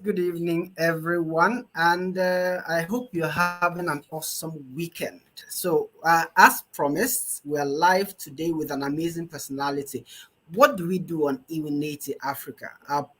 good evening, everyone, and I hope you're having an awesome weekend. So, as promised, we're live today with an amazing personality. What do we do on Iwineti Africa?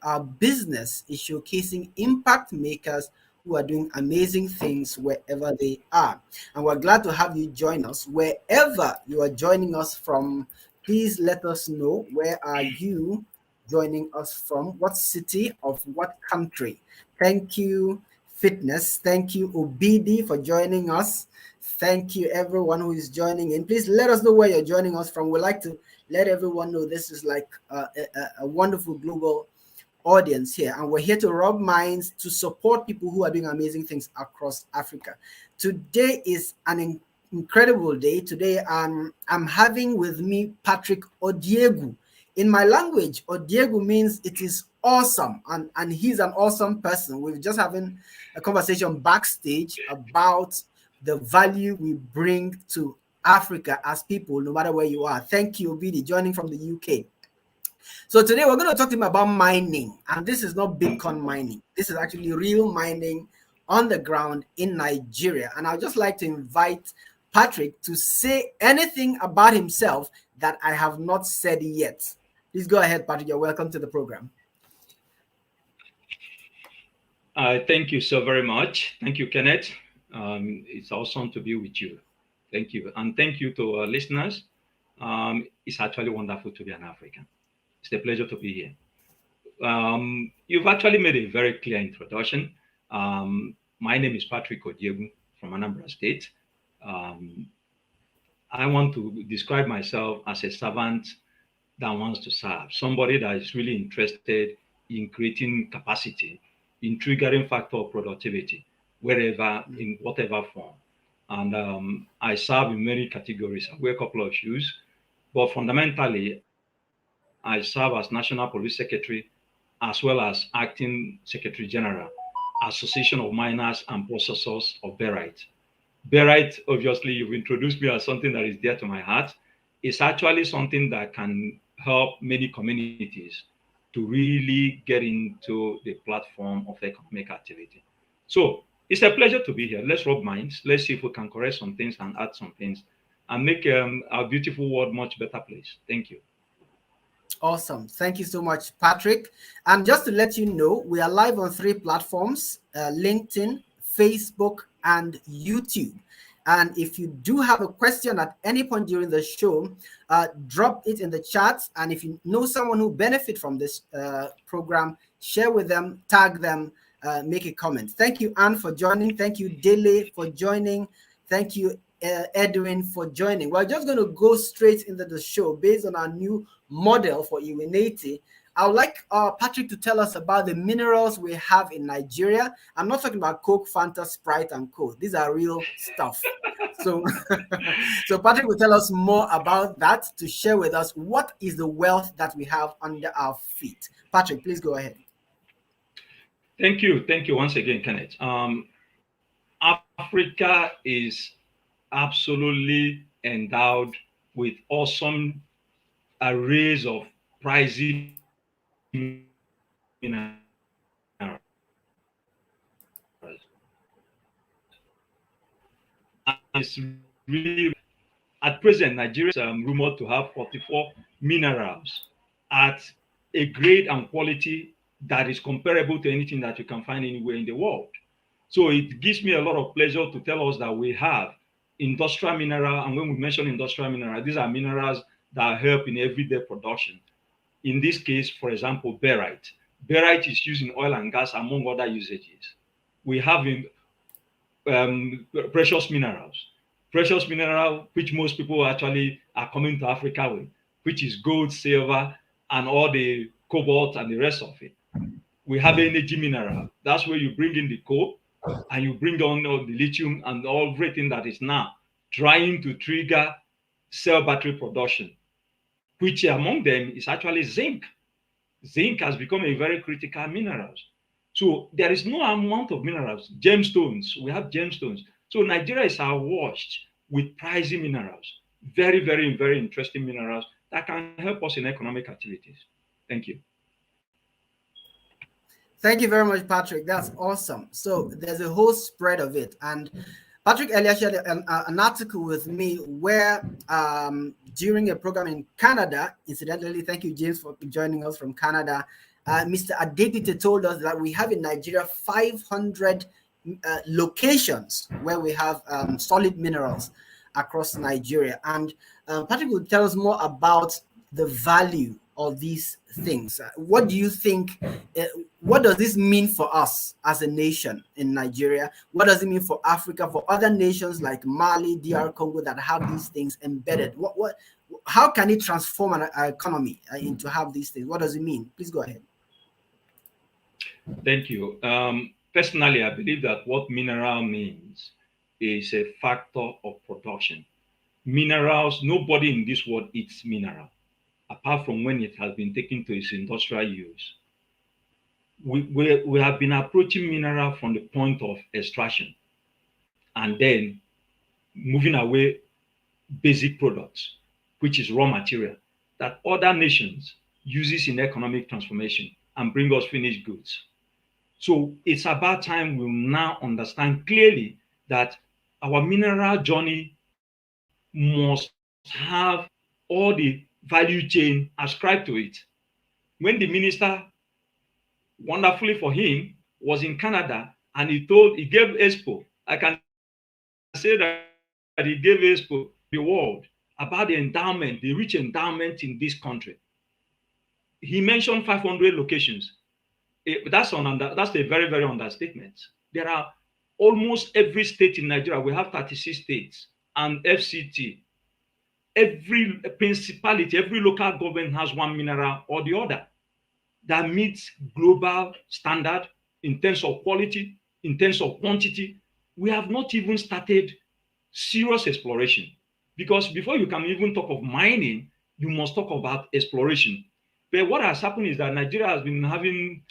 Our business is showcasing impact makers who are doing amazing things wherever they are. And we're glad to have you join us wherever you are joining us from. Please let us know, where are you joining us from, what city of what country. Thank you, Fitness. Thank you, Obidi, for joining us. Thank you, everyone who is joining in. Please let us know where you're joining us from. We'd like to let everyone know this is like a wonderful global audience here, and we're here to rub minds to support people who are doing amazing things across Africa. Today is an incredible day. Today, I'm having with me Patrick Odiegwu. In my language, Odiegwu means it is awesome, and he's an awesome person. We're just having a conversation backstage about the value we bring to Africa as people, no matter where you are. Thank you, Obidi, joining from the UK. So today we're going to talk to him about mining, and this is not Bitcoin mining. This is actually real mining on the ground in Nigeria. And I'd just like to invite Patrick to say anything about himself that I have not said yet. Please go ahead, Patrick. You're welcome to the program. Thank you so very much. Thank you, Kenneth. It's awesome to be with you. Thank you. And thank you to our listeners. It's actually wonderful to be an African. It's a pleasure to be here. You've actually made a very clear introduction. My name is Patrick Odiegwu from Anambra State. I want to describe myself as a servant that wants to serve, somebody that is really interested in creating capacity, in triggering factor of productivity, wherever, in whatever form. And I serve in many categories. I wear a couple of shoes, but fundamentally, I serve as National Police Secretary, as well as Acting Secretary General, Association of Miners and Processors of Barite. Barite, obviously, you've introduced me as something that is dear to my heart. It's actually something that can help many communities to really get into the platform of economic activity. So it's a pleasure to be here. Let's rub minds. Let's see if we can correct some things and add some things and make our beautiful world much better place. Thank you. Awesome. Thank you so much, Patrick. And just to let you know, we are live on 3 platforms, LinkedIn, Facebook, and YouTube. And if you do have a question at any point during the show, drop it in the chat. And if you know someone who benefit from this program, share with them, tag them, make a comment. Thank you, Anne, for joining. Thank you, Dele, for joining. Thank you, Edwin, for joining. We're just going to go straight into the show based on our new model for Iwineti. I would like Patrick to tell us about the minerals we have in Nigeria. I'm not talking about Coke, Fanta, Sprite, and Co. These are real stuff. So, so Patrick will tell us more about that to share with us what is the wealth that we have under our feet. Patrick, please go ahead. Thank you. Thank you once again, Kenneth. Africa is absolutely endowed with awesome arrays of pricey minerals. And it's really, at present, Nigeria is rumored to have 44 minerals at a grade and quality that is comparable to anything that you can find anywhere in the world. So it gives me a lot of pleasure to tell us that we have industrial mineral. And when we mention industrial mineral, these are minerals that help in everyday production. In this case, for example, barite. Barite is used in oil and gas, among other usages. We have precious minerals. Precious mineral, which most people actually are coming to Africa with, which is gold, silver, and all the cobalt and the rest of it. We have energy mineral. That's where you bring in the coal and you bring on all the lithium and everything that is now trying to trigger cell battery production, which among them is actually zinc. Zinc has become a very critical mineral. So there is no amount of minerals. Gemstones, we have gemstones. So Nigeria is awash with pricey minerals. Very, very, very interesting minerals that can help us in economic activities. Thank you. Thank you very much, Patrick. That's awesome. So there's a whole spread of it. And Patrick earlier shared an article with me where during a program in Canada, incidentally, thank you, James, for joining us from Canada. Mr. Adebite told us that we have in Nigeria 500 locations where we have solid minerals across Nigeria. And Patrick will tell us more about the value of these things. What do you think? What does this mean for us as a nation in Nigeria? What does it mean for Africa, for other nations like Mali, DR Congo that have these things embedded? How can it transform an economy into have these things? What does it mean? Please go ahead. Thank you. Personally, I believe that what mineral means is a factor of production. Minerals, nobody in this world eats mineral, apart from when it has been taken to its industrial use. We have been approaching mineral from the point of extraction and then moving away basic products, which is raw material that other nations uses in economic transformation and bring us finished goods. So it's about time we now understand clearly that our mineral journey must have all the value chain ascribed to it. When the minister, wonderfully for him, was in Canada and he gave Expo, I can say that he gave Expo the world about the endowment, the rich endowment in this country. He mentioned 500 locations. That's a very, very understatement. There are almost every state in Nigeria. We have 36 states and FCT. Every principality, every local government has one mineral or the other that meets global standard in terms of quality, in terms of quantity. We have not even started serious exploration, because before you can even talk of mining, you must talk about exploration. But what has happened is that Nigeria has been having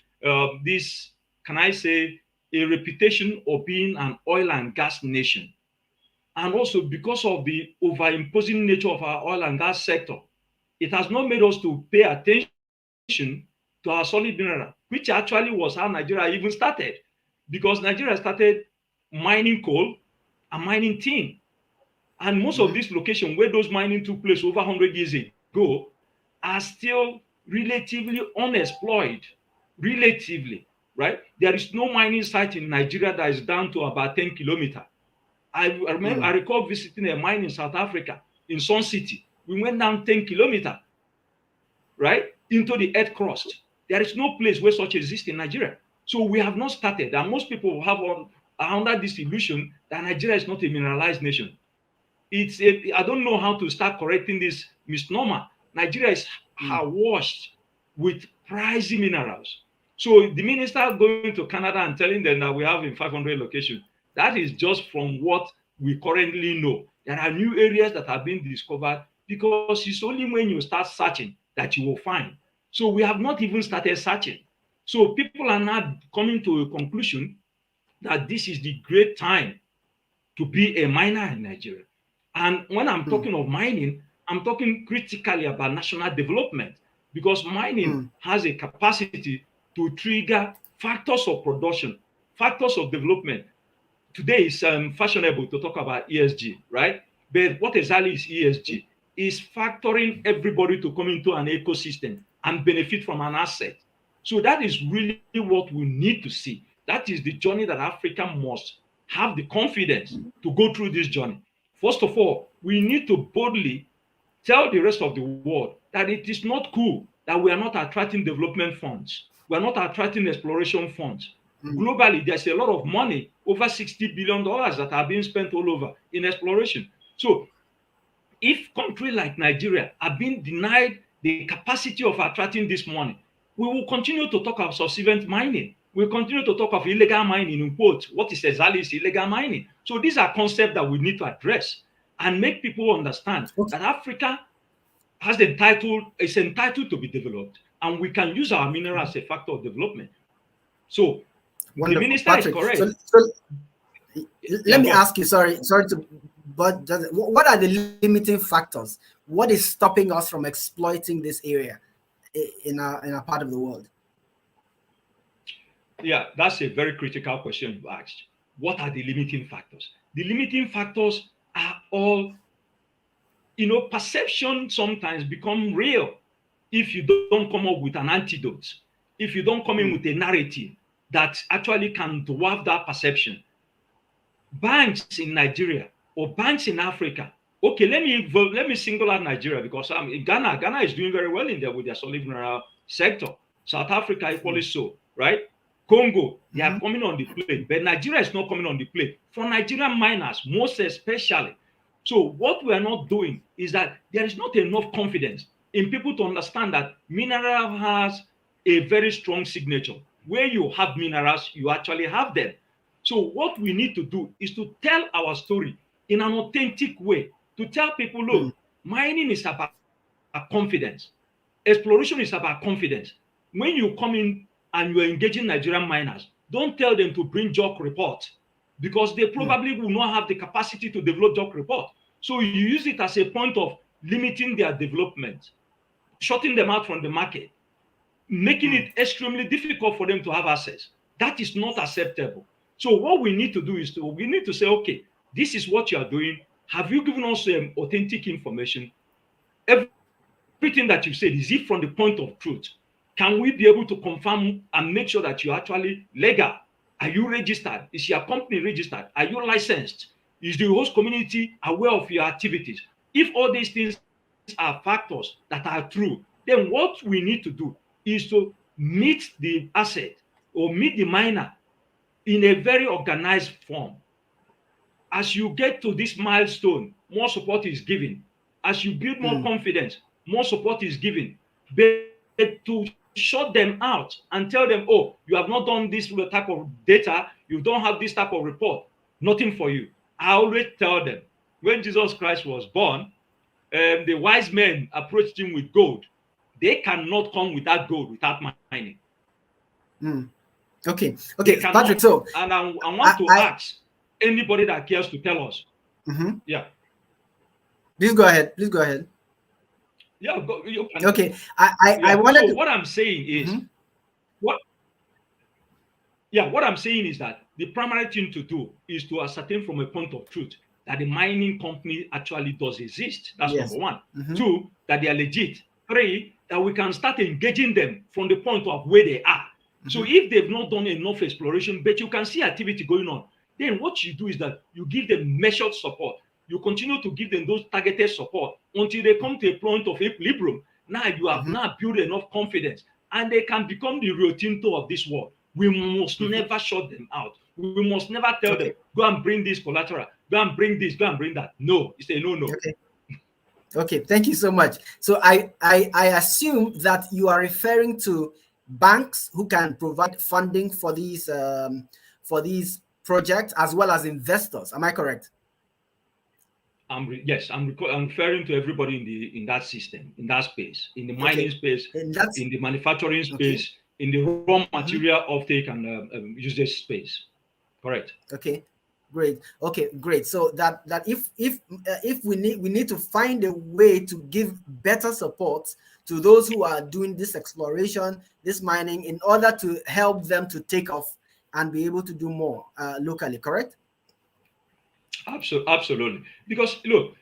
this, can I say, a reputation of being an oil and gas nation. And also because of the overimposing nature of our oil and gas sector, it has not made us to pay attention to our solid mineral, which actually was how Nigeria even started. Because Nigeria started mining coal and mining tin. And most of these locations where those mining took place over 100 years ago are still relatively unexplored. Relatively, right? There is no mining site in Nigeria that is down to about 10 kilometers. I recall visiting a mine in South Africa, in Sun City. We went down 10 kilometers, right, into the earth crust. There is no place where such exists in Nigeria. So we have not started. And most people are under this illusion that Nigeria is not a mineralized nation. I don't know how to start correcting this misnomer. Nigeria is washed with pricey minerals. So the minister going to Canada and telling them that we have in 500 locations, that is just from what we currently know. There are new areas that have been discovered, because it's only when you start searching that you will find. So we have not even started searching. So people are now coming to a conclusion that this is the great time to be a miner in Nigeria. And when I'm talking of mining, I'm talking critically about national development, because mining has a capacity to trigger factors of production, factors of development. Today is fashionable to talk about ESG, right? But what exactly is ESG? Is factoring everybody to come into an ecosystem and benefit from an asset. So that is really what we need to see. That is the journey that Africa must have the confidence to go through this journey. First of all, we need to boldly tell the rest of the world that it is not cool that we are not attracting development funds. We are not attracting exploration funds. Globally, there's a lot of money, over $60 billion that are being spent all over in exploration. So if countries like Nigeria are being denied the capacity of attracting this money, we will continue to talk of subsequent mining. We'll continue to talk of illegal mining in quotes. What is exactly illegal mining? So these are concepts that we need to address and make people understand that Africa is entitled to be developed, and we can use our mineral as a factor of development. So wonderful. The minister Patrick, is correct. Let me ask you, but what are the limiting factors? What is stopping us from exploiting this area in our part of the world? Yeah, that's a very critical question you asked. What are the limiting factors? The limiting factors are all, perception sometimes become real if you don't come up with an antidote, if you don't come in with a narrative that actually can dwarf that perception. Banks in Nigeria or banks in Africa. Okay, let me single out Nigeria because Ghana is doing very well in there with their solid mineral sector. South Africa equally so, right? Congo, they are coming on the plate, but Nigeria is not coming on the plate for Nigerian miners, most especially. So what we are not doing is that there is not enough confidence in people to understand that mineral has a very strong signature. Where you have minerals, you actually have them. So what we need to do is to tell our story in an authentic way, to tell people, look, mining is about confidence. Exploration is about confidence. When you come in and you're engaging Nigerian miners, don't tell them to bring JOC report because they probably will not have the capacity to develop JOC report. So you use it as a point of limiting their development, shutting them out from the market, making it extremely difficult for them to have access. That is not acceptable. So what we need to do is we need to say, okay, this is what you are doing. Have you given us authentic information? Everything that you said, is it from the point of truth? Can we be able to confirm and make sure that you're actually legal? Are you registered? Is your company registered? Are you licensed? Is the host community aware of your activities? If all these things are factors that are true, then what we need to do is to meet the asset or meet the miner in a very organized form. As you get to this milestone, more support is given. As you build more confidence, more support is given. But to shut them out and tell them, oh, you have not done this type of data, you don't have this type of report, nothing for you. I always tell them, when Jesus Christ was born, the wise men approached him with gold. They cannot come without gold without mining. Okay, Patrick. So, and I want to ask anybody that cares to tell us. Yeah. Please go ahead. Yeah. Okay. I wanted. So what I'm saying is, what I'm saying is that the primary thing to do is to ascertain from a point of truth that the mining company actually does exist. That's number one. Two, that they are legit. Three, that we can start engaging them from the point of where they are. So if they've not done enough exploration, but you can see activity going on, then what you do is that you give them measured support. You continue to give them those targeted support until they come to a point of equilibrium. Now you have now built enough confidence and they can become the Rio Tinto of this world. We must never shut them out. We must never tell them, go and bring this collateral, go and bring this, go and bring that. No, it's a no. Okay, thank you so much. So I assume that you are referring to banks who can provide funding for these projects as well as investors. Am I correct? Yes, I'm referring to everybody in that system, in that space, in the mining space, in the manufacturing space, in the raw material offtake and usage space. Correct. Okay, great. So that if we need to find a way to give better support to those who are doing this exploration, this mining, in order to help them to take off and be able to do more locally. Correct? Absolutely. Because look,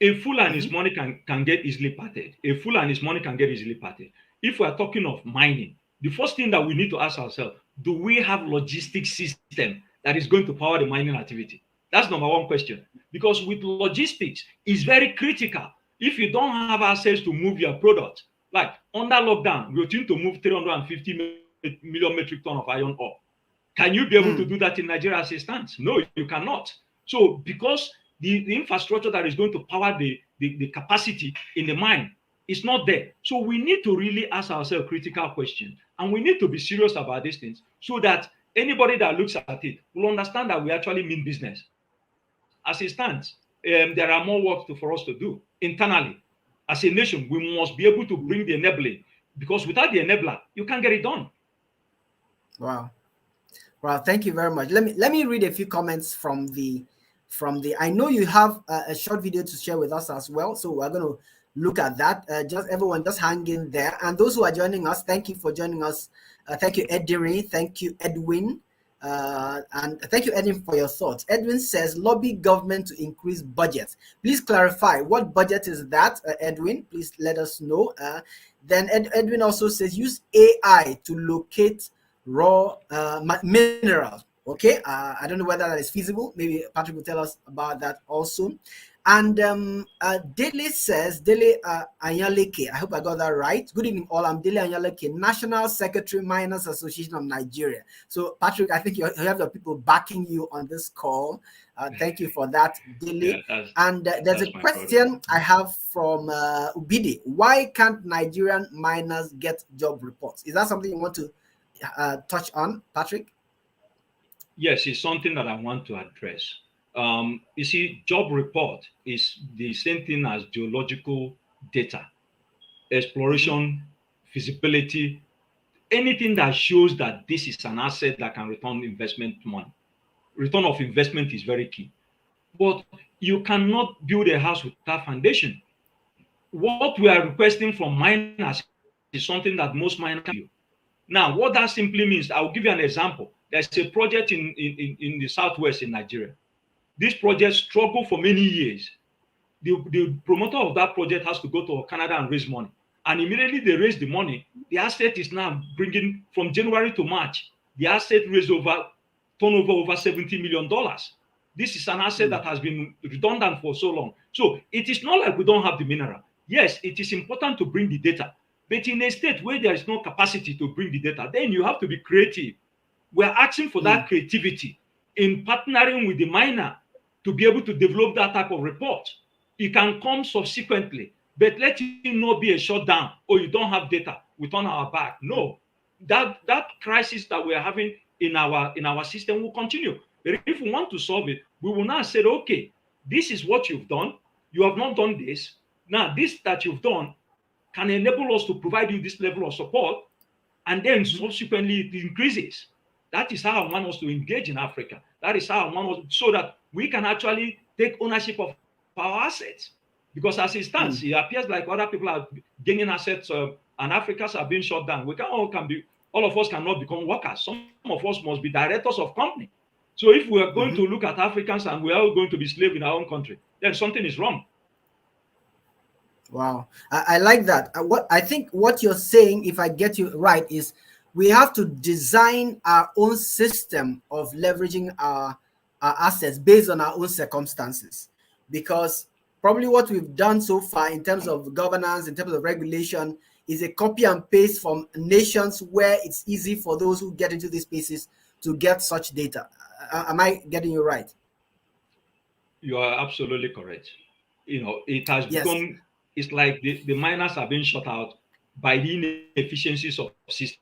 a fool and his money can get easily parted. A fool and his money can get easily parted. If we are talking of mining, the first thing that we need to ask ourselves, do we have logistics system that is going to power the mining activity? That's number one question. Because with logistics, it's very critical. If you don't have access to move your product, like under lockdown, we're trying to move 350 million metric ton of iron ore. Can you be able to do that in Nigeria as it stands? No, you cannot. So because the infrastructure that is going to power the capacity in the mine is not there. So we need to really ask ourselves critical questions. And we need to be serious about these things so that anybody that looks at it will understand that we actually mean business. As it stands, there are more work for us to do internally. As a nation, we must be able to bring the enabling, because without the enabler, you can't get it done. Wow, thank you very much. Let me read a few comments from the I know you have a short video to share with us as well, so we're going to look at that. Just everyone, just hang in there. And those who are joining us, thank you for joining us. Thank you, Ediri. Thank you, Edwin. And thank you, Edwin, for your thoughts. Edwin says, lobby government to increase budget. Please clarify what budget is that, Edwin? Please let us know. Then Edwin also says, use AI to locate raw minerals. Okay, I don't know whether that is feasible. Maybe Patrick will tell us about that also. And Dele says, Dele Anyaleke, I hope I got that right. Good evening, all. I'm Dele Anyaleke, National Secretary, Miners Association of Nigeria. So, Patrick, I think you have the people backing you on this call. Thank you for that, Dele. Yeah, and there's a question I have from Ubidi. Why can't Nigerian miners get job reports? Is that something you want to touch on, Patrick? Yes, it's something that I want to address. You see, job report is the same thing as geological data, exploration, feasibility, anything that shows that this is an asset that can return investment money. Return of investment is very key. But you cannot build a house without foundation. What we are requesting from miners is something that most miners can do. Now, what that simply means, I'll give you an example. There's a project in the southwest in Nigeria. This project struggled for many years. The promoter of that project has to go to Canada and raise money. And immediately they raise the money, the asset is now bringing, from January to March, the asset raised turnover over $70 million. This is an asset that has been redundant for so long. So it is not like we don't have the mineral. Yes, it is important to bring the data. But in a state where there is no capacity to bring the data, then you have to be creative. We're asking for that creativity in partnering with the miner to be able to develop that type of report. It can come subsequently, but let it not be a shutdown. Oh, you don't have data, we turn our back. No, that crisis that we're having in our system will continue. But if we want to solve it, we will now say, okay, this is what you've done. You have not done this. Now, this that you've done can enable us to provide you this level of support, and then subsequently it increases. That is how I want us to engage in Africa. That is how I want us, so that we can actually take ownership of our assets. Because as it stands, it appears like other people are gaining assets, and Africans are being shut down. All of us cannot become workers. Some of us must be directors of company. So if we are going to look at Africans and we are all going to be slaves in our own country, then something is wrong. Wow, I like that. I think what you're saying, if I get you right, is we have to design our own system of leveraging our assets based on our own circumstances. Because probably what we've done so far in terms of governance, in terms of regulation, is a copy and paste from nations where it's easy for those who get into these spaces to get such data. Am I getting you right? You are absolutely correct. It has become, it's like the miners are being shut out by the inefficiencies of systems,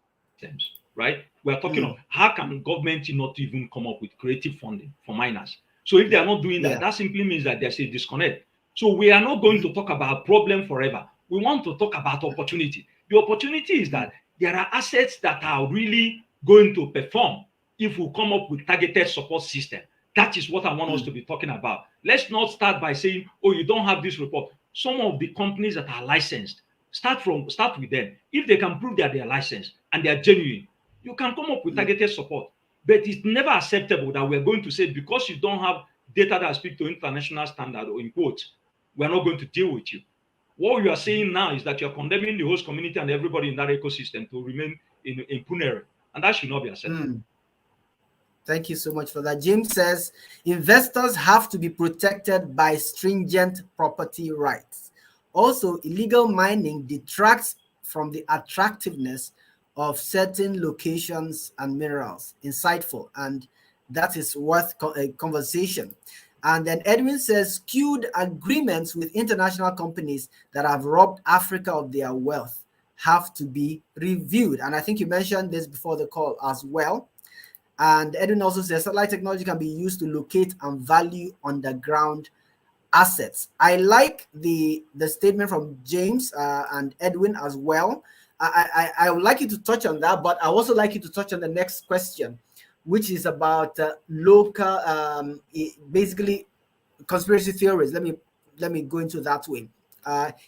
right? We're talking of how can government not even come up with creative funding for miners? So if they are not doing that, that simply means that there's a disconnect. So we are not going to talk about problem forever. We want to talk about opportunity. The opportunity is that there are assets that are really going to perform if we come up with targeted support system. That is what I want us to be talking about. Let's not start by saying, oh, you don't have this report. Some of the companies that are licensed, start with them. If they can prove that they are licensed and they are genuine, you can come up with targeted support. But it's never acceptable that we're going to say, because you don't have data that speak to international standard, or in quotes, we're not going to deal with you. What you are saying now is that you're condemning the host community and everybody in that ecosystem to remain in impunity, and that should not be accepted. Thank you so much for that. James says, investors have to be protected by stringent property rights. Also, illegal mining detracts from the attractiveness of certain locations and minerals. Insightful, and that is worth a conversation. And then Edwin says, skewed agreements with international companies that have robbed Africa of their wealth have to be reviewed. And I think you mentioned this before the call as well. And Edwin also says satellite technology can be used to locate and value underground assets. I like the statement from James and Edwin as well. I would like you to touch on that, but I also like you to touch on the next question, which is about local, basically conspiracy theories. Let me go into that way.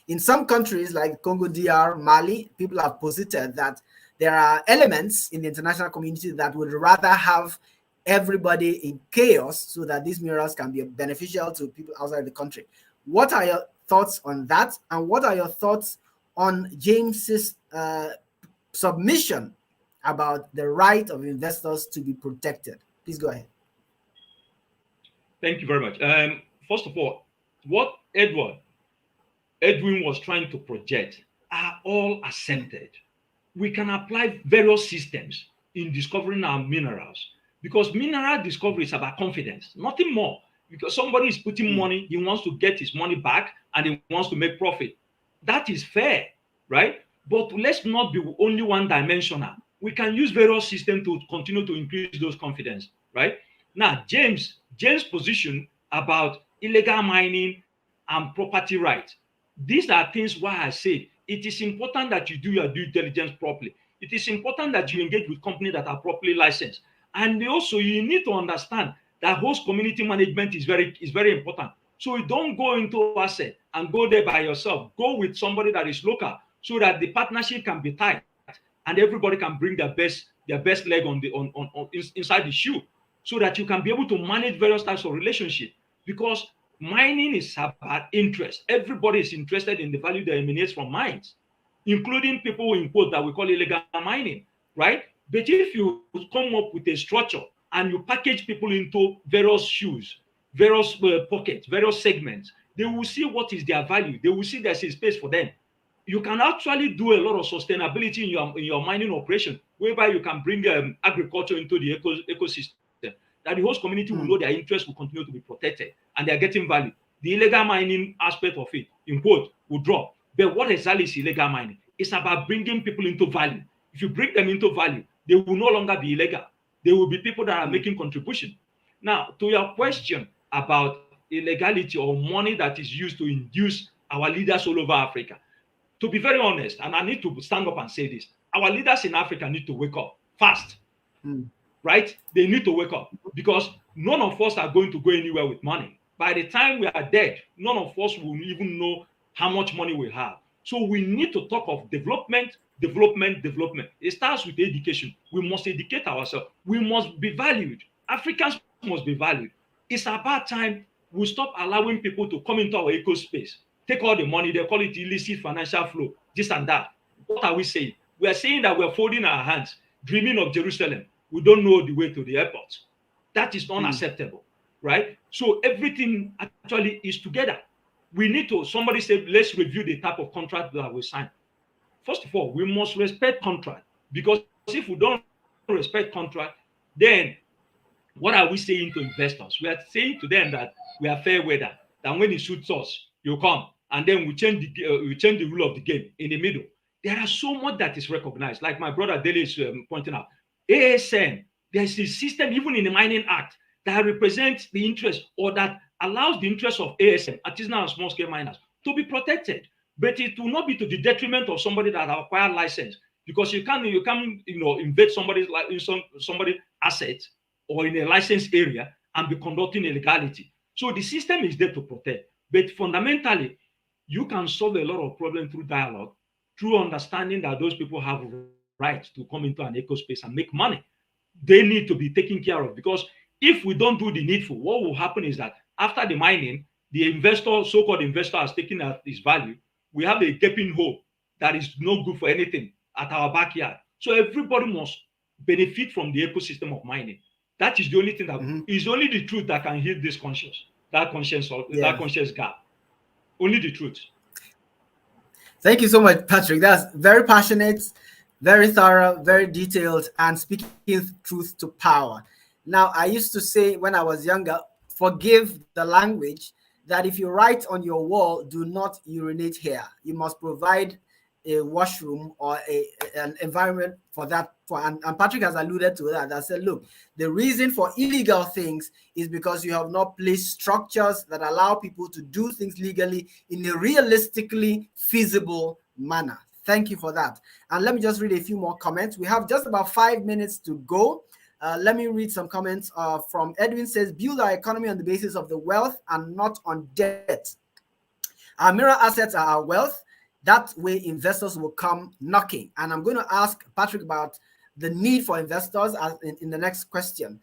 In some countries like Congo DR, Mali, people have posited that there are elements in the international community that would rather have everybody in chaos so that these minerals can be beneficial to people outside the country. What are your thoughts on that? And what are your thoughts on James's submission about the right of investors to be protected? Please go ahead. Thank you very much. First of all, what Edwin was trying to project are all accepted. We can apply various systems in discovering our minerals because mineral discovery is about confidence, nothing more. Because somebody is putting money, he wants to get his money back and he wants to make profit. That is fair, right? But let's not be only one dimensional. We can use various systems to continue to increase those confidence, right? Now, James' position about illegal mining and property rights, these are things why I say it is important that you do your due diligence properly. It is important that you engage with companies that are properly licensed. And also you need to understand that host community management is very important. So you don't go into asset and go there by yourself. Go with somebody that is local so that the partnership can be tight and everybody can bring their best leg on inside the shoe so that you can be able to manage various types of relationship. Because mining is about interest. Everybody is interested in the value that emanates from mines, including people in quote that we call illegal mining, right? But if you come up with a structure and you package people into various shoes, various pockets, various segments, they will see what is their value. They will see there's a space for them. You can actually do a lot of sustainability in your mining operation, whereby you can bring agriculture into the ecosystem. That the host community will know their interests will continue to be protected and they are getting value. The illegal mining aspect of it, in quote, will drop. But what exactly is illegal mining? It's about bringing people into value. If you bring them into value, they will no longer be illegal. They will be people that are making contribution. Now, to your question about illegality or money that is used to induce our leaders all over Africa, to be very honest, and I need to stand up and say this, our leaders in Africa need to wake up fast. Right? They need to wake up because none of us are going to go anywhere with money. By the time we are dead, none of us will even know how much money we have. So we need to talk of development. It starts with education. We must educate ourselves. We must be valued. Africans must be valued. It's about time we stop allowing people to come into our eco space, take all the money, they call it illicit financial flow, this and that. What are we saying? We are saying that we are folding our hands, dreaming of Jerusalem. We don't know the way to the airport. That is unacceptable, right? So everything actually is together. We need to, somebody said, let's review the type of contract that we sign. First of all, we must respect contract because if we don't respect contract, then what are we saying to investors? We are saying to them that we are fair weather, that when it suits us, you come, and then we change the rule of the game in the middle. There are so much that is recognized, like my brother Dele is pointing out. ASN, there's a system even in the Mining Act that represents the interest or that allows the interest of ASN, artisanal and small scale miners, to be protected. But it will not be to the detriment of somebody that acquired license, because you can invade somebody's asset or in a licensed area and be conducting illegality. So the system is there to protect. But fundamentally, you can solve a lot of problems through dialogue, through understanding that those people have right to come into an eco space and make money. They need to be taken care of, because if we don't do the needful, what will happen is that after the mining, the investor, so-called investor, has taken out his value. We have a gaping hole that is no good for anything at our backyard. So everybody must benefit from the ecosystem of mining. That is the only thing that is only the truth that can heal this conscience, that conscience gap. Only the truth. Thank you so much, Patrick. That's very passionate, very thorough, very detailed, and speaking truth to power. Now, I used to say when I was younger, forgive the language, that if you write on your wall, do not urinate here. You must provide a washroom or an environment for that. And Patrick has alluded to that. I said, look, the reason for illegal things is because you have not placed structures that allow people to do things legally in a realistically feasible manner. Thank you for that. And let me just read a few more comments. We have just about 5 minutes to go. Let me read some comments from Edwin. Says, build our economy on the basis of the wealth and not on debt. Our mineral assets are our wealth. That way, investors will come knocking. And I'm going to ask Patrick about the need for investors in the next question.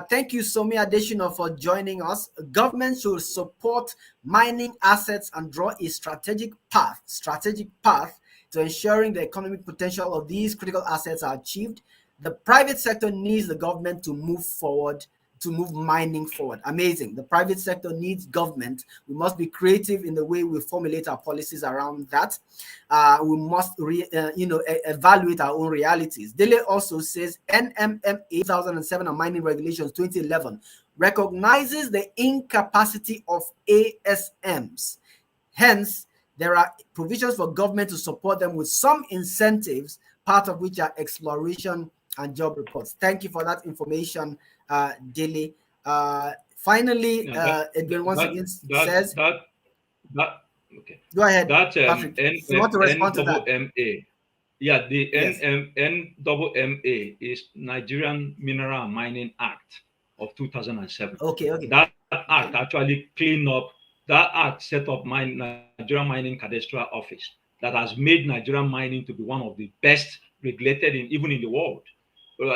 Thank you, Somi Adesina, for joining us. Government should support mining assets and draw a strategic path to ensuring the economic potential of these critical assets are achieved. The private sector needs the government to move forward, to move mining forward. Amazing. The private sector needs government. We must be creative in the way we formulate our policies around that. We must evaluate our own realities. Dele also says NMMA 2007 and Mining Regulations 2011 recognizes the incapacity of ASMs. Hence, there are provisions for government to support them with some incentives, part of which are exploration and job reports. Thank you for that information, Dele. Finally, Edwin once again says that okay. Go ahead, That Patrick. If you want to respond to that. NMMA, yeah, the Yes. NMMA is Nigerian Mineral and Mining Act of 2007. Okay. That act actually cleaned up. That act set up Nigerian Mining Cadastral Office that has made Nigerian mining to be one of the best regulated even in the world.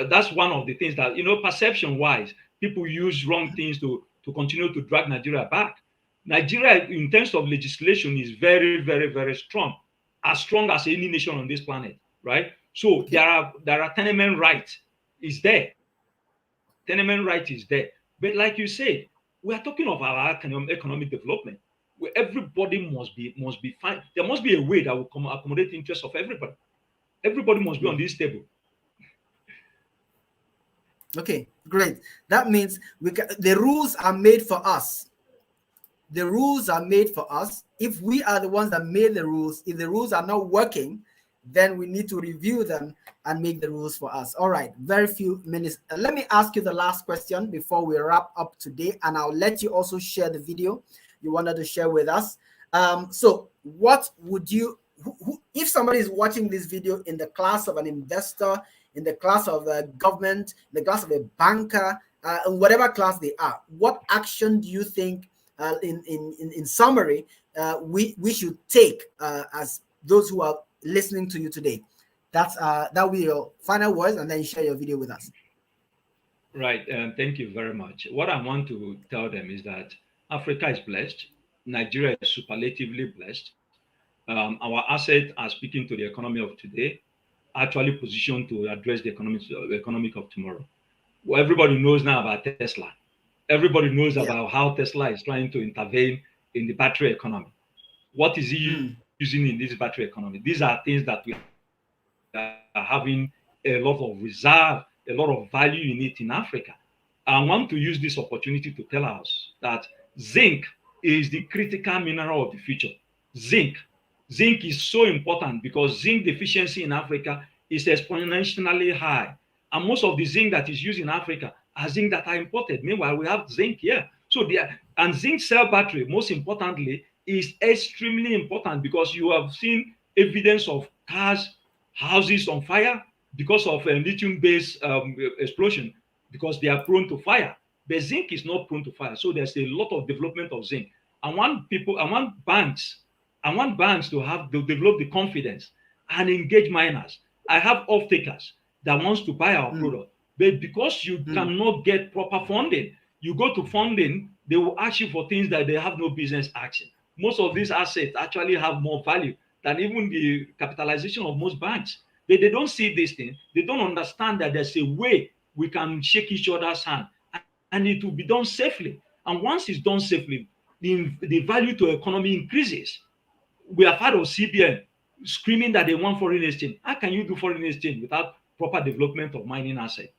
That's one of the things that, perception-wise, people use wrong things to continue to drag Nigeria back. Nigeria, in terms of legislation, is very, very, very strong as any nation on this planet, right? So there are tenement rights is there. Tenement right is there. But like you said, we are talking of our economic development, where everybody must be fine. There must be a way that will accommodate the interests of everybody. Everybody must be on this table. Okay, great. That means the rules are made for us. The rules are made for us. If we are the ones that made the rules, if the rules are not working, then we need to review them and make the rules for us. All right, very few minutes. Let me ask you the last question before we wrap up today, and I'll let you also share the video you wanted to share with us. So what would you, if somebody is watching this video in the class of an investor, in the class of a government, in the class of a banker, in whatever class they are, what action do you think, in summary, we should take as those who are listening to you today? That will be your final words, and then share your video with us. Right. Thank you very much. What I want to tell them is that Africa is blessed. Nigeria is superlatively blessed. Our assets are speaking to the economy of today, actually positioned to address the economic of tomorrow. Well, everybody knows now about Tesla. Everybody knows about how Tesla is trying to intervene in the battery economy. What is he using in this battery economy? These are things that we are having a lot of reserve, a lot of value in it in Africa. I want to use this opportunity to tell us that zinc is the critical mineral of the future. Zinc is so important because zinc deficiency in Africa is exponentially high. And most of the zinc that is used in Africa are zinc that are imported. Meanwhile, we have zinc here. So and zinc cell battery, most importantly, is extremely important because you have seen evidence of cars, houses on fire because of a lithium-based explosion, because they are prone to fire. But zinc is not prone to fire. So there's a lot of development of zinc. I want banks to develop the confidence and engage miners. I have off-takers that wants to buy our product. But because you cannot get proper funding, you go to funding, they will ask you for things that they have no business asking. Most of these assets actually have more value than even the capitalization of most banks. But they don't see this thing. They don't understand that there's a way we can shake each other's hand, and it will be done safely. And once it's done safely, the value to economy increases. We have heard of CBN screaming that they want foreign exchange. How can you do foreign exchange without proper development of mining assets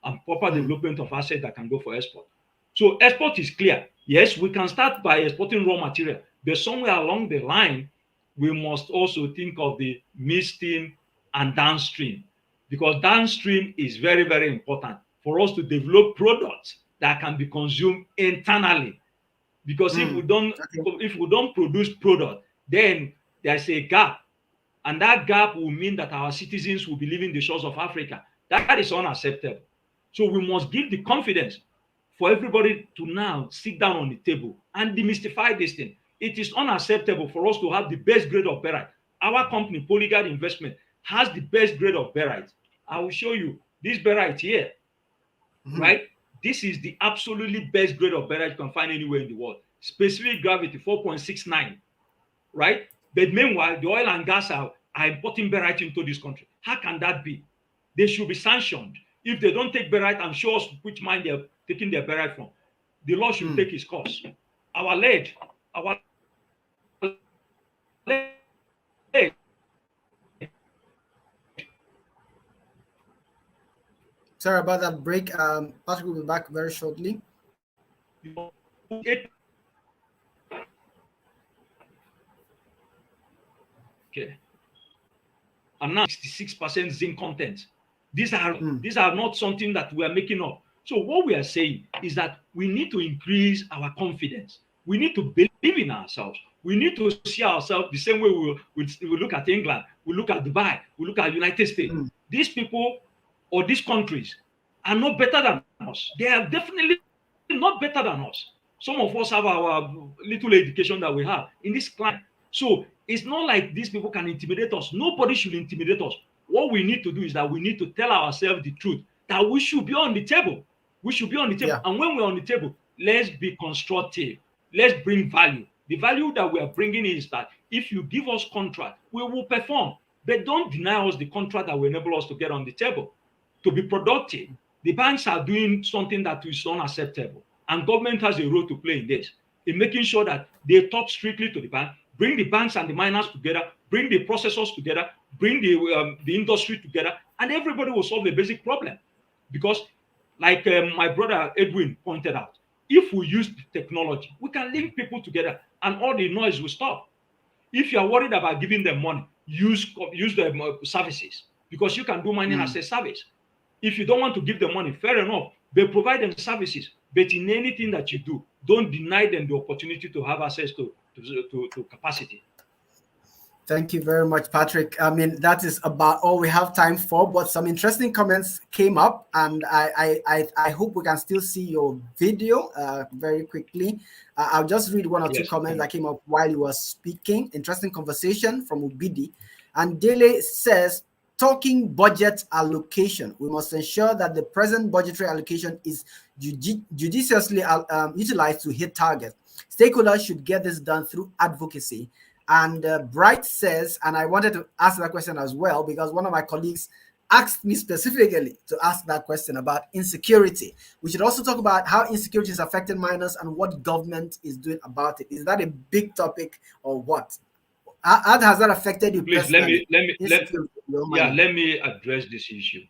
and proper development of assets that can go for export? So export is clear. Yes, we can start by exporting raw material, but somewhere along the line, we must also think of the midstream and downstream, because downstream is very, very important for us to develop products that can be consumed internally. Because if we don't produce product, then there's a gap, and that gap will mean that our citizens will be leaving the shores of Africa. That is unacceptable. So we must give the confidence for everybody to now sit down on the table and demystify this thing. it is unacceptable for us to have the best grade of barite. Our company, Polyguard Investment, has the best grade of barite. I will show you this barite here, right? This is the absolutely best grade of barite you can find anywhere in the world. Specific gravity 4.69, right? But meanwhile, the oil and gas are importing barite into this country. How can that be? They should be sanctioned. If they don't take barite and show us which mine they're taking their barite from, the law should take its course. Our lead, Sorry about that break. Patrick will be back very shortly. Okay. And now 66% zinc content. These are not something that we are making up. So what we are saying is that we need to increase our confidence. We need to believe in ourselves. We need to see ourselves the same way we look at England, we look at Dubai, we look at United States. These people or these countries are not better than us. They are definitely not better than us. Some of us have our little education that we have in this climate. So it's not like these people can intimidate us. Nobody should intimidate us. What we need to do is that we need to tell ourselves the truth, that we should be on the table. We should be on the table. Yeah. And when we're on the table, let's be constructive. Let's bring value. The value that we are bringing is that if you give us contract, we will perform. But don't deny us the contract that will enable us to get on the table, to be productive. The banks are doing something that is unacceptable. And government has a role to play in this, in making sure that they talk strictly to the bank, bring the banks and the miners together, bring the processors together, bring the industry together, and everybody will solve the basic problem. Because like my brother Edwin pointed out, if we use technology, we can link people together and all the noise will stop. If you are worried about giving them money, use the services, because you can do mining as a service. If you don't want to give them money, fair enough, they provide them services. But in anything that you do, don't deny them the opportunity to have access to capacity. Thank you very much, Patrick. I mean, that is about all we have time for, but some interesting comments came up, and I hope we can still see your video very quickly. I'll just read one or two comments that came up while you were speaking. Interesting conversation from Ubidi. And Dele says, talking budget allocation, we must ensure that the present budgetary allocation is judiciously utilized to hit targets. Stakeholders should get this done through advocacy. And Bright says, and I wanted to ask that question as well, because one of my colleagues asked me specifically to ask that question about insecurity. We should also talk about how insecurity is affecting miners and what government is doing about it. Is that a big topic or what? How has that affected you? Please, let me address this issue.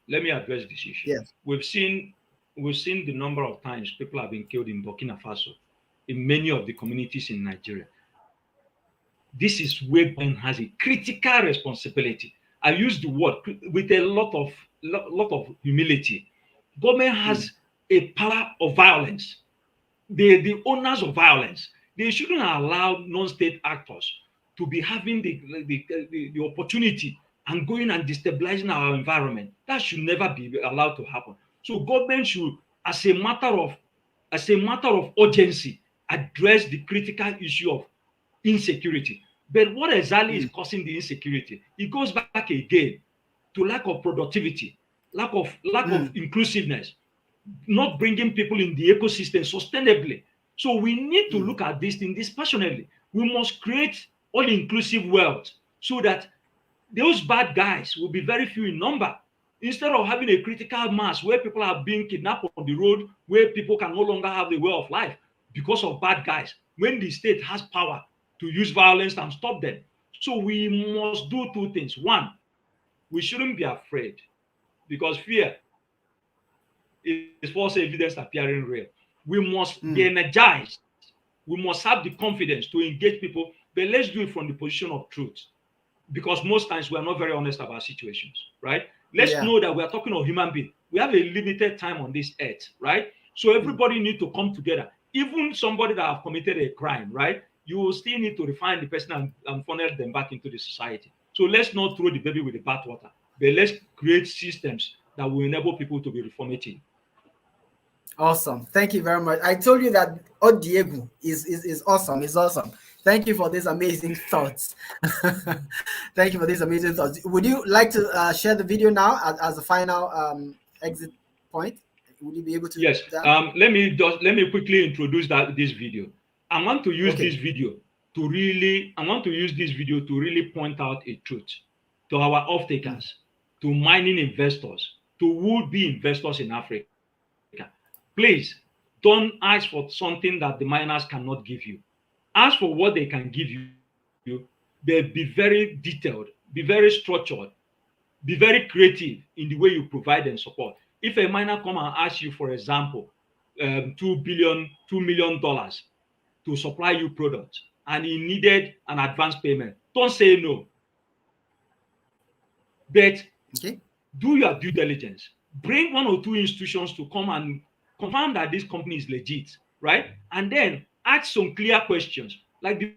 Yes. We've seen the number of times people have been killed in Burkina Faso, in many of the communities in Nigeria. This is where government has a critical responsibility. I use the word with a lot of humility. Government has a power of violence. They're the owners of violence. They shouldn't allow non-state actors to be having the opportunity and going and destabilizing our environment. That should never be allowed to happen. So government should, as a matter of urgency, address the critical issue of insecurity. But what exactly is causing the insecurity? It goes back again to lack of productivity, lack of inclusiveness, not bringing people in the ecosystem sustainably. So we need to look at this thing dispassionately. We must create all-inclusive wealth so that those bad guys will be very few in number. Instead of having a critical mass where people are being kidnapped on the road, where people can no longer have the way of life because of bad guys, when the state has power to use violence and stop them. So we must do two things. One, we shouldn't be afraid, because fear is false evidence appearing real. We must be energized. We must have the confidence to engage people, but let's do it from the position of truth, because most times we are not very honest about situations, right? Let's know that we are talking of human beings. We have a limited time on this earth, right? So everybody needs to come together. Even somebody that have committed a crime, right? You will still need to refine the person and funnel them back into the society. So let's not throw the baby with the bathwater, but let's create systems that will enable people to be reformative. Awesome. Thank you very much. I told you that Odiegwu is awesome. It's awesome. Thank you for these amazing thoughts. Thank you for these amazing thoughts. Would you like to share the video now as a final exit point? Would you be able to Yes. do that? Let me quickly introduce this video. I want to use Okay. this video to really point out a truth to our off-takers, to mining investors, to would-be investors in Africa. Please don't ask for something that the miners cannot give you. Ask for what they can give you. They'll be very detailed, be very structured, be very creative in the way you provide them support. If a miner come and ask you, for example, $2 million to supply you products, and he needed an advance payment, don't say no. But do your due diligence. Bring one or two institutions to come and confirm that this company is legit, right? And then ask some clear questions. Like the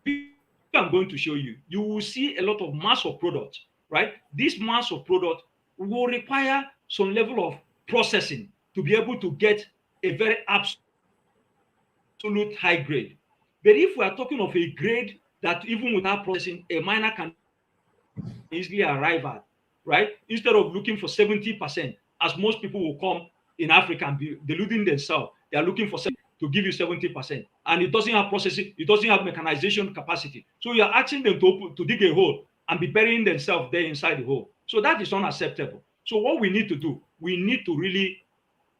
video I'm going to show you, you will see a lot of mass of products, right? This mass of product will require some level of processing to be able to get a very absolute high grade. But if we are talking of a grade that even without processing, a miner can easily arrive at, right? Instead of looking for 70%, as most people will come in Africa and be deluding themselves, they are looking for to give you 70%, and it doesn't have processing, it doesn't have mechanization capacity. So you're asking them to dig a hole and be burying themselves there inside the hole. So that is unacceptable. So what we need to do, we need to really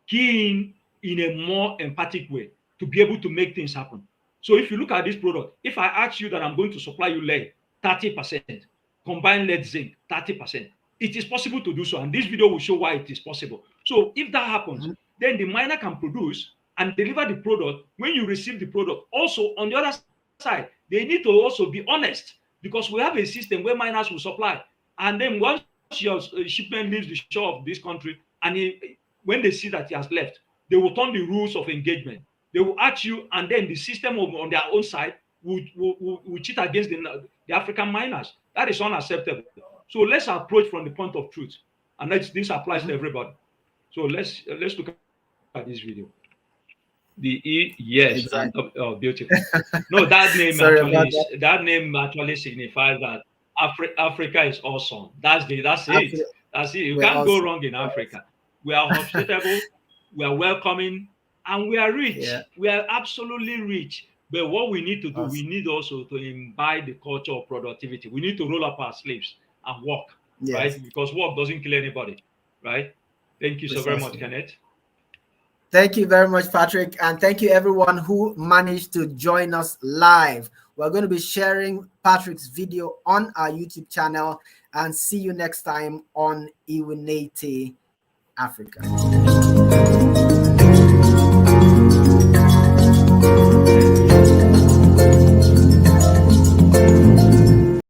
key in a more empathic way to be able to make things happen. So if you look at this product, if I ask you that I'm going to supply you lead 30%, combined lead zinc 30%, it is possible to do so, and this video will show why it is possible. So if that happens, then the miner can produce and deliver the product. When you receive the product, also on the other side, they need to also be honest, because we have a system where miners will supply, and then once your shipment leaves the shore of this country, and when they see that he has left, they will turn the rules of engagement. They will ask you, and then the system on their own side will cheat against the African miners. That is unacceptable. So let's approach from the point of truth, and this applies to everybody. So let's look at this video. Yes, exactly. oh, beautiful. No, that name actually signifies that Africa is awesome. That's it. That's it. You can't go wrong in Africa. We are hospitable, we are welcoming, and we are rich. Yeah. We are absolutely rich. But what we need to do, we need also to imbibe the culture of productivity. We need to roll up our sleeves and work, right? Because work doesn't kill anybody, right? Thank you so very much, Kenneth. Thank you very much, Patrick. And thank you, everyone who managed to join us live. We're going to be sharing Patrick's video on our YouTube channel, and see you next time on Iwineti Africa.